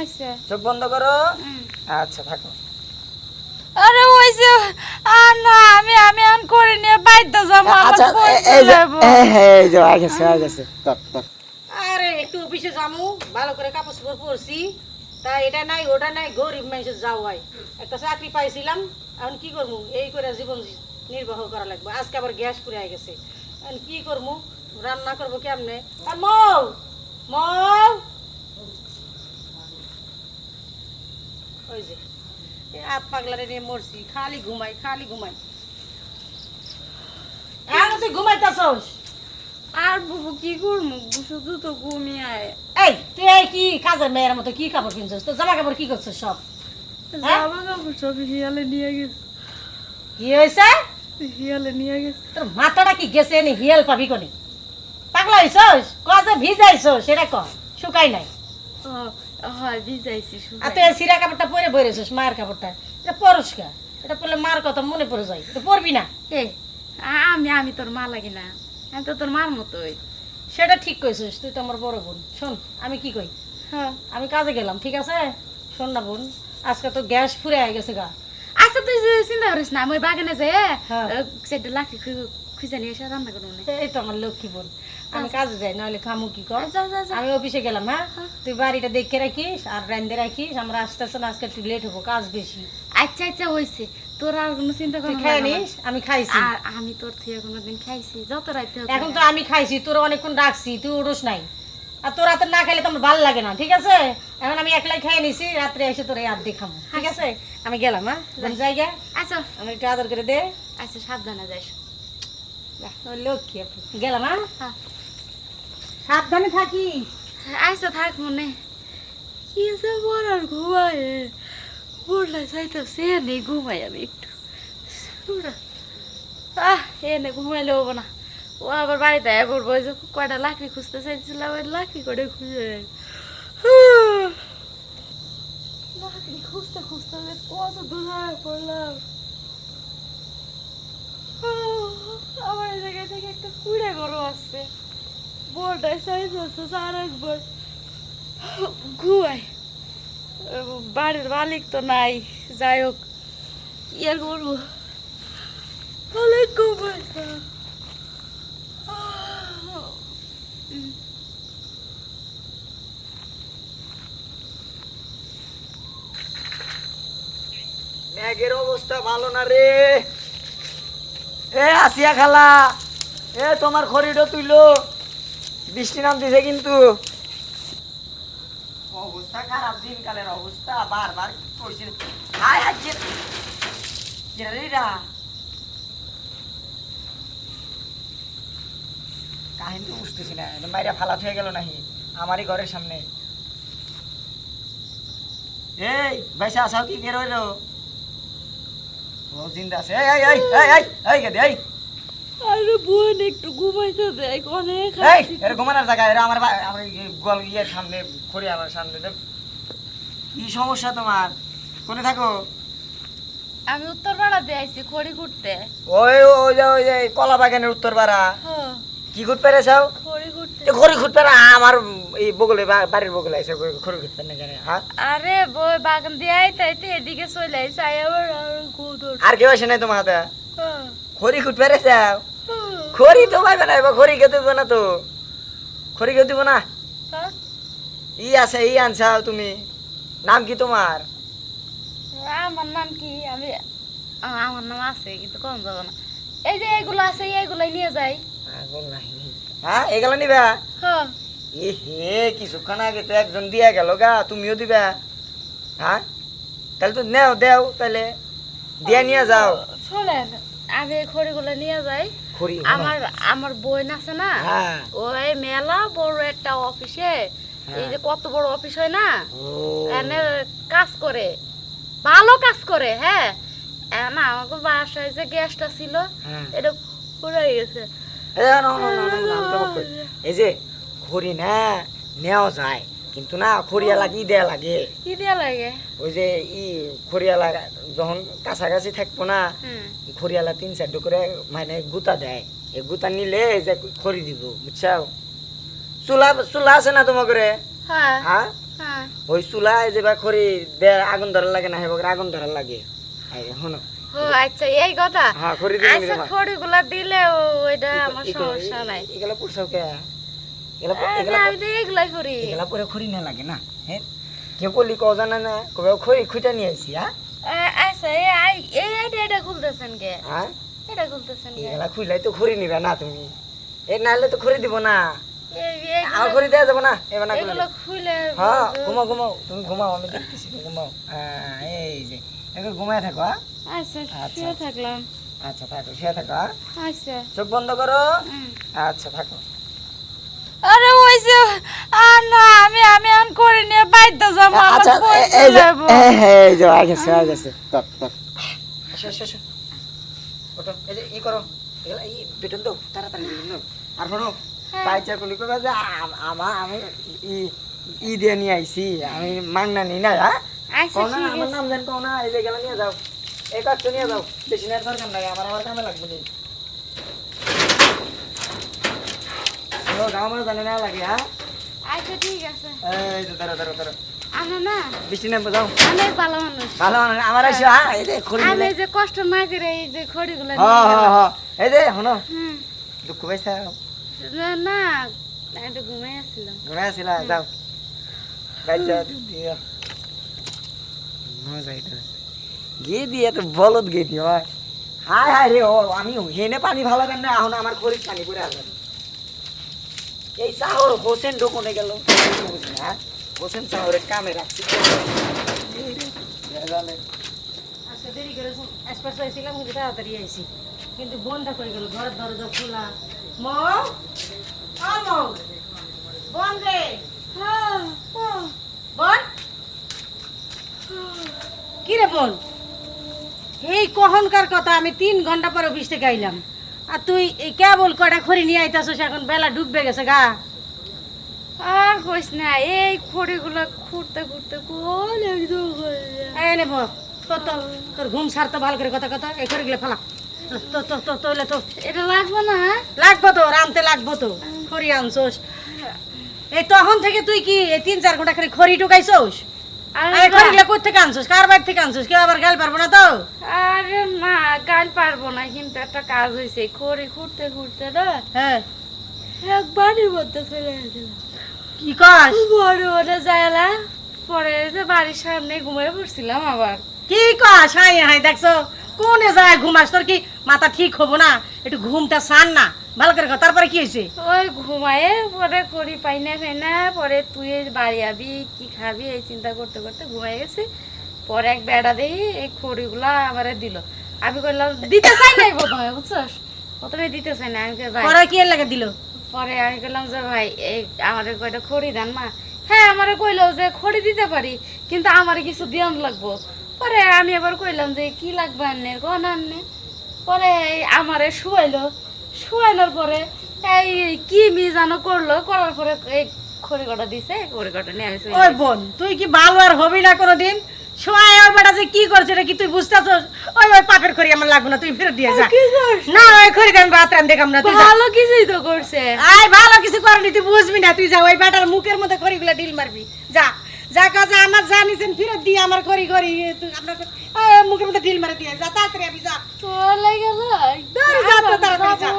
হইছে চোখ বন্ধ করো আচ্ছা থাকো আরে হইছে না আমি আমি আন করে নিয়ে বাইতে যাব আচ্ছা এই যে এই যে আগে গেছে তক তক আরে একটু অফিসে যামু ভালো করে কাপড় চোপড় পরছি তা এটা নাই ওটা নাই গরিব মানুষের যাও হয় একটা চাকরি পাইছিলাম এখন কি করবো এই করে জীবন নির্বাহ করা লাগবে আজকে আবার গ্যাস পুড়ে গেছে এখন কি করবো রান্না করবো কেমনে আর মৌ মৌ ওই যে আপ পাগলারে নিয়ে মরছি খালি ঘুমাই এখন তুই ঘুমাইতাছস আর বুবু কি করমু শুধু তো ঘুমিয়ে আয় এই তুই এই কি কাজের মেয়ের মতো কি কাপড় কিনছিস তো জামা কাপড় কি করছিস সব জামা কাপড় সব হিয়ালে নিয়ে গেছে কি হয়েছে হিয়ালে নিয়ে গেছে তোর মাথাটা কি গেছে নি হিয়াল পাবি কোনি পাগলা হইছস কজে ভিজাইছস সেটা ক শুকাই নাই হয় ভিজাইছি আর তুই সিরা কাপড়টা পরে বইরেছিস মায়ের কাপড়টা এটা পরস্কার এটা পরলে মার কথা মনে পড়ে যায় এটা পরবি না এই আমি আমি তোর মা লাগি না আমি তো তোর মার মতোই সেটা ঠিক কইছিস তুই তো আমার বড় বোন শোন আমি কি কই হ্যাঁ আমি কাজে গেলাম ঠিক আছে শোন না বোন আজকে তো গ্যাস ফুরে গেছে গা আচ্ছা তুই যে চিন্তা করিস না আমি বাগানে যাই হ্যাঁ। সেটা লাঠি খুঁজে নিয়ে এসে রান্না করবো না এই তো আমার লক্ষ্মী বোন আমি কাজে যাই নাহলে খামু কি কর যা যা যা আমি অফিসে গেলাম হ্যাঁ তুই বাড়িটা দেখে রাখিস আর রান্ধে রাখিস আমরা আস্তে আস্তে না আজকে একটু লেট হবো কাজ বেশি আচ্ছা আচ্ছা হইছে তোর আর কোনো চিন্তা তুই কর খাই নিস আমি খাইছি আর আমি তোর থেকে কোনোদিন খাইছি যত রাইতে হোক এখন তো আমি খাইছি তোর অনেকক্ষণ রাখছি তুই উঠোস নাই আর তোর রাতে না খাইলে তো আমার ভালো লাগে না ঠিক আছে এখন আমি একলাই খাই নিছি রাত্রে এসে তোর এই আর্ধেক খামো ঠিক আছে আমি গেলাম হ্যাঁ কোন জায়গা আচ্ছা আমি একটু আদর করে দে আচ্ছা সাবধানে যাইস ওই লক্ষ্মী আপনি গেলাম হ্যাঁ হ্যাঁ সাবধানে থাকি আচ্ছা থাক মনে কি যে বলার ঘুমায় বললে চাইতে সে নেই ঘুমাই আমি একটু এনে ঘুমাইলে হবো না ও আবার বাড়িতে আয়া করবো ওই যে কয়টা লাকড়ি খুঁজতে চাইছিলাম ওই লাকড়ি করে খুঁজে লাকড়ি খুঁজতে খুঁজতে যে কত দূর হয়ে পড়লাম আমার এই জায়গা থেকে একটা কুড়ে গরু আসছে বোর্ডায় সাইজ আছে আর একবার ঘুমাই বাড়ির মালিক তো নাই যাই হোক ইয়ে করবো অনেক ঘুমাই মেঘের অবস্থা ভালো না রে এ আসিয়া খালা এ তোমার খড়িটা তুইলো বৃষ্টি নামতেছে কিন্তু অবস্থা খারাপ দিনকালের অবস্থা বারবার কইছে হাই আজকে কাহিনী তো বুঝতেছি না মাইরা ফালাত হয়ে গেল নাহি আমারই ঘরের সামনে এই ভাইসা আসাও কি বের হইলো ও জিন্দা আছে এই এই এই এই এই গেদে এই আরে বোন একটু ঘুমাইতে দেখ অনেক এই এর ঘুমানোর জায়গা এরা আমার আমার গোল ইয়ের সামনে খড়ি আমার সামনে কি সমস্যা তোমার কোনে থাকো আমি উত্তর পাড়া দিয়ে আইছি খড়ি ঘুরতে ওই ওই যে কলা বাগানের উত্তর পাড়া হ্যাঁ কি ঘুরতে পেরেছাও খড়ি ঘুরতে খড়ি ঘুরতে পারা আমার এই বগলে বাড়ির বগলে আছে খড়ি ঘুরতে না জানে হ্যাঁ আরে বই বাগান দিয়ে আইতে এদিকে চলে আইছে আবার ঘুর আর কেউ আসে নাই তোমার হাতে খড়ি ঘুরতে পেরেছাও খড়ি তো পাইবে না এবার খড়ি খেতে দেবো না তো খড়ি খেতে দেবো না ই আছে ই আনছাও তুমি নাম কি তোমার আমার নাম কি আমি আমার নাম আছে কিন্তু কম যাবো না এই যে এইগুলো আছে এইগুলাই নিয়ে যাই হ্যাঁ এগুলো নিবা হ্যাঁ এ হে কিছুক্ষণ আগে তো একজন দিয়া গেল গা তুমিও দিবা হ্যাঁ তাহলে তো নেও দেও তাহলে দিয়া নিয়ে যাও শোনেন আমি এই খড়িগুলো নিয়ে যাই খড়ি আমার আমার বোন আছে না হ্যাঁ ওই মেলা বড় একটা অফিসে এই যে কত বড় অফিস হয় না এনে কাজ করে ভালো কাজ করে হ্যাঁ না আমাকে বাসায় যে গ্যাসটা ছিল এটা পুরাই গেছে এই যে খড়ি না নেওয়া যায় কিন্তু না খড়িয়ালা কি দেয়া লাগে কি দেয়া লাগে ওই যে ই খড়িয়ালা যখন কাছাকাছি থাকবো না খড়িয়ালা 3-4 করে মানে গুতা দেয় এই গুতা নিলে যে খড়ি দিব বুঝছাও চুলা চুলা আছে না তোমার করে হ্যাঁ হ্যাঁ হ্যাঁ ওই চুলায় যে বা খড়ি দে আগুন ধরা লাগে না হেবক আগুন ধরা লাগে শোনো ও আচ্ছা এই কথা হ্যাঁ খড়ি দিলে আচ্ছা খড়িগুলা দিলে ওইটা আমার সমস্যা নাই এগুলা পুরসাও কে এগুলা আমি তো এগুলাই করি এগুলা পরে খড়ি না লাগে না হ্যাঁ কেউ বলি কও জানা না কবে খড়ি খুঁটা নিয়ে আইছি আচ্ছা এটা খুলতেছেন কে হ্যাঁ এটা খুলতেছেন কে এগুলা খুইলাই তো খড়ি নিবে না তুমি নাহলে তো খড়ি দিব না এই- আর খড়ি দেওয়া যাবো না এবার না এগুলো খুলে হ্যাঁ ঘুমাও ঘুমাও তুমি ঘুমাও আমি দেখতেছি তুমি ঘুমাও এই যে একটু ঘুমায় থাকো আচ্ছা শুয়ে থাকলাম আচ্ছা থাকো শুয়ে থাকো আচ্ছা চোখ বন্ধ করো আচ্ছা থাকো আরে ওইসে আর না আমি এখন করে নিয়ে বাইতে যাবো আমার আচ্ছা ফোন এই যে চালাবো। এই যে আগে গেছে তক তক আসো আসো আসো ওঠো এই যে ই করো এগুলা ই বেতন দাও তাড়াতাড়ি বেতন দাও আর শোনো পাইচা কলি কবে যে আমি ই দিয়ে নিয়ে আইছি আমি মাংনা নি না আচ্ছা কোনা ঠিক আমার আছে নাম জান কোনা এই যে গেলা নিয়ে যাও এই কাজটা নিয়ে যাও বেশি নেট দরকার নাই আমার কামে লাগবে নি ও গাঁও মানে জানে না লাগে আচ্ছা ঠিক আছে এই যে দাঁড়া আমরা না বেশি নেব যাও অনেক ভালো মানুষ ভালো মানে আমার আইসো এই যে খড়ি আমি দিলে এই যে কষ্ট না করে এই যে খড়িগুলো হ্যাঁ এই যে শোনো হুম দুঃখ পাইছা না আমি তো ঘুমাই আসছিলাম ঘুরে আসিলা যাও বাইচা দিও মজা এটা গে দিয়ে তো বলদ গে দিও হায় হায় রে ও আমি হেনে পানি ভালো কেন না এখন আমার খরিদ পানি করে আসবে এই চাহর হোসেন ঢোকনে গেল হ্যাঁ হোসেন চাহরের কামে রাখছি আজকে দেরি করে এক্সপ্রেস হয়েছিলাম কিন্তু তাড়াতাড়ি আইছি কিন্তু বোনটা কই গেল ঘরের দরজা খোলা মৌ বোন রে বোন কি রে বোন এই কখনকার কথা আমি 3 ঘন্টা পরে অফিস থেকে আইলাম আর তুই এই কেবল কটা খড়ি নিয়ে আইতাছস এখন বেলা ডুববে গেছে গা আর কইস না এই খড়িগুলো খুঁড়তে খুঁড়তে কোন একদম এই নে বল তোর ঘুম সারতে ভালো করে কথা কথা এই খড়িগুলো ফেলা তোলে তো এটা লাগবে না লাগবো তো রামতে লাগবো তো খড়ি আনছোস এই তখন থেকে তুই কি এই 3-4 ঘন্টা করে খড়ি ঢুকাইছোস আরে খড়িগুলো কোথা থেকে আনছোস কার বাড়ি থেকে আনছোস কেউ আবার গাল পারবো না তো আরে না গাল পারবো না কিন্তু একটা কাজ হয়েছে খড়ি খুঁড়তে খুঁড়তে না হ্যাঁ এক বাড়ির মধ্যে চলে গেছিলাম কি কস বড় বড় জায়গা পরে যে বাড়ির সামনে ঘুমিয়ে পড়ছিলাম আবার কি কস হাই হাই দেখছো কোনে যায় ঘুমাস তোর কি মাথা ঠিক হবো না একটু ঘুমটা সান না ভালো করে কর। তারপরে কি হয়েছে ওই ঘুমায়ে পরে করি পাই না পরে তুই বাড়ি আবি কি খাবি এই চিন্তা করতে করতে ঘুমাই গেছি পরে এক বেড়া দেই এই খড়িগুলা আমারে দিল আমি কইলাম দিতে চাই নাই প্রথমে বুঝছস প্রথমে দিতে চাই না আমি কই ভাই পরে কি এর লাগে দিল পরে আমি কইলাম যে ভাই এই আমারে কয়টা খড়ি দেন মা হ্যাঁ আমারে কইলো যে খড়ি দিতে পারি কিন্তু আমারে কিছু দিয়াম লাগবো পরে আমি আবার কইলাম যে কি লাগবে আন্নের কোন আন্নে পরে আমারে শুয়াইনোর পরে এই কি মিজানো করলো করার পরে এই খড়ি কটা দিছে খড়ি কটা নিয়ে আমি ওই বোন তুই কি ভালো আর হবি না কোনোদিন সোয়াই ওর বেটা যে কি করছে এটা কি তুই বুঝতেছস ওই পাপের খড়ি আমার লাগবে না তুই ফেরত দিয়ে যা না ওই খড়ি আমি ভাত রান দেখাম না তুই যা ভালো কিছুই তো করছে আয় ভালো কিছু করনি তুই বুঝবি না তুই যা ওই বেটার মুখের মধ্যে খড়িগুলো ডিল মারবি যা যা কাজ আমার জানিছেন ফেরত দিয়ে আমার খড়ি তুই আপনার মুখের মধ্যে ডিল মারে দিয়ে যা তাড়াতাড়ি আমি যা চলে গেল দূর যা তো তাড়াতাড়ি যা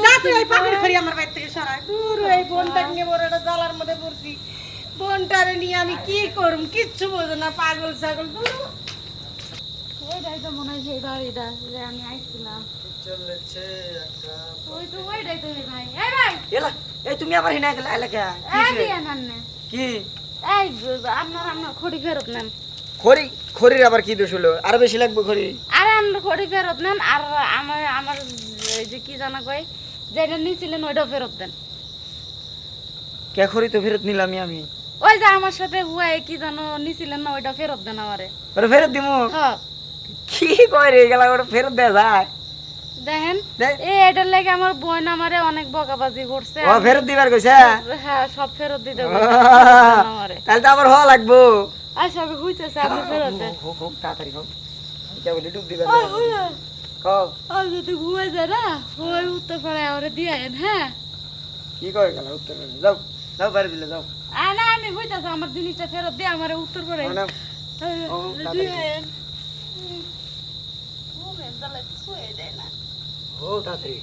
যা তুই ওই পাপের খড়ি আমার বাড়ি থেকে সরা দূর এই বোনটা নিয়ে বড় একটা জ্বালার মধ্যে পড়ছি বোনটারে নিয়ে আমি কি করুম কিচ্ছু বোঝো না পাগল ছাগল দূর ওইটাই তো মনে হয় সেই বাড়িটা যে আমি আইছিলাম ওই তো ওইটাই তো এই ভাই এই ভাই এলা এই তুমি আবার হিনা গেলা এলাকা এই দিয়ে নান্নে কি এই আপনার খড়ি ফেরত নেন খড়ির আবার কি দোষ হলো আরো বেশি লাগবে খড়ি আর আমরা খড়ি ফেরত নেন আর আমার এই যে কি জানা কয় যেটা নিয়েছিলেন ওইটাও ফেরত দেন কে খড়ি তো ফেরত নিলামই আমি ওই যে আমার সাথে হুয়াই কি জানো নিছিলেন না ওইটা ফেরত দেন আমারে ওটা ফেরত দিমু হ্যাঁ কি কয় রে গেলা ওটা ফেরত দেয়া যায় দেখেন দেখ। এটার লাগে আমার বোন আমারে অনেক বকাবাজি করছে ও ফেরত দিবার কইছে হ্যাঁ সব ফেরত দিতে আহ, বলছে, ফেরত দেন আমারে তাহলে তো আবার হওয়া লাগবো আচ্ছা আমি হইতেছে আপনি ফেরত দেন হোক তাড়াতাড়ি হোক এটা বলি ডুব দিবার ওই হুয়া কও আর যদি ঘুমাই যায় না ওই উত্তর পাড়ায় আমারে দিয়ে আইন হ্যাঁ কি কয় গেলা উত্তর যাও যাও বাইরে দিলে যাও না আমি হইতাছে আমার জিনিসটা ফেরত দিয়ে আমার উত্তর করে নাও। ও, তাড়াতাড়ি ও তাড়াতাড়ি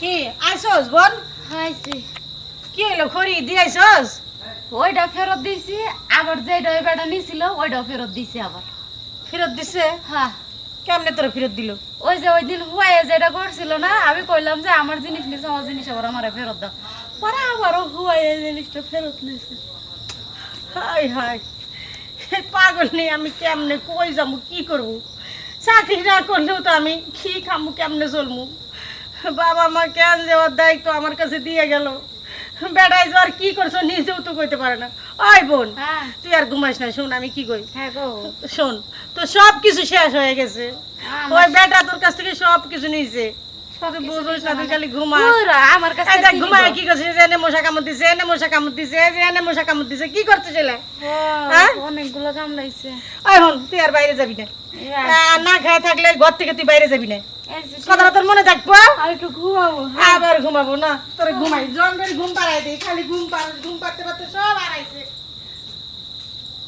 কি আইছস বোন হাইছি কি হলো খড়ি দিয়াইছস ওইটা ফেরত দিয়েছি আবার যেটা ওই বেটা নিছিল ওইটাও ফেরত দিয়েছি আবার ফেরত দিছে হ্যাঁ কেমনে তোর ফেরত দিল ওই যে ওই দিন হুয়াইয়ে যেটা করছিল না আমি কইলাম যে আমার জিনিস নিছে আমার জিনিস আবার আমারে ফেরত দাও পরে আবারও হুয়াইয়ে জিনিসটা ফেরত নিছে হাই হাই এই পাগল নেই আমি কেমনে কই যাবো কি করব চাকরি না করলেও তো আমি কি খামু কেমনে চলমু বাবা মা কেন যাওয়ার দায়িত্ব আমার কাছে দিয়ে গেল বেড়াই যাওয়ার কি করছো নিজেও তো কইতে পারে না ওই বোন হ্যাঁ তুই আর ঘুমাইস না শোন আমি কি কই হ্যাঁ গো শোন তো সব কিছু শেষ হয়ে গেছে ওই বেটা তোর কাছ থেকে সব কিছু নিয়েছে তুই বুঝোস না তুই খালি ঘুমা পুরা আমার কাছে এই দেখ ঘুমায় কি করছিস এনে মশা কামড় দিছে এনে মশা কামড় দিছে এই যে এনে মশা কামড় দিছে কি করছিস এলা হ্যাঁ? অনেকগুলো কামড়াইছে ওই হন তুই আর বাইরে যাবি না না খায় থাকলে ঘর থেকে তুই বাইরে যাবি না কথাটা তোর মনে থাকবো আর একটু ঘুমাবো আবার ঘুমাবো না তোর ঘুমাই জন ঘুম পাড়াই দিই খালি ঘুম পাড়তে পারতে সব হারাইছে